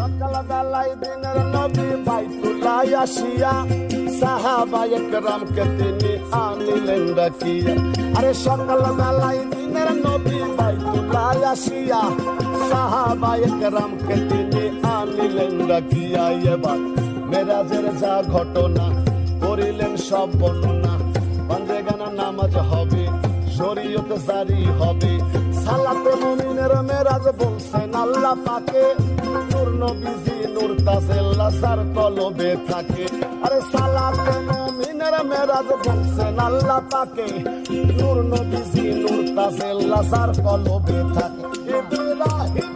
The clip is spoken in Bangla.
সকাল বেলায় দিনের নবী বাইতুল্লাহ আসিয়া সাহাবায়ে কেরামকে তিনি আনিলেন ডাকিয়া। আরে সকাল বেলায় দিনের নবী বাইতুল্লাহ আসিয়া সাহাবায়ে কেরামকে তিনি আনিলেন ডাকিয়া। এবার মেরাজের যা ঘটনা করিলেন সব বর্ণনা। পাঞ্জেগানা নামাজ হবে, শরীয়ত জারি হবে, সালাতে মুমিনের মেরাজ বলছেন আল্লাহ পাকে। নূর নবীজি নূর তাজেল্লা যার কলবে থাকে। আরে সালাতে মুমিনের মেরাজ বলছেন আল্লাহ পাকে। নূর নবীজি নূর তাজেল্লা যার কলবে থাকে। ইব্রাহিম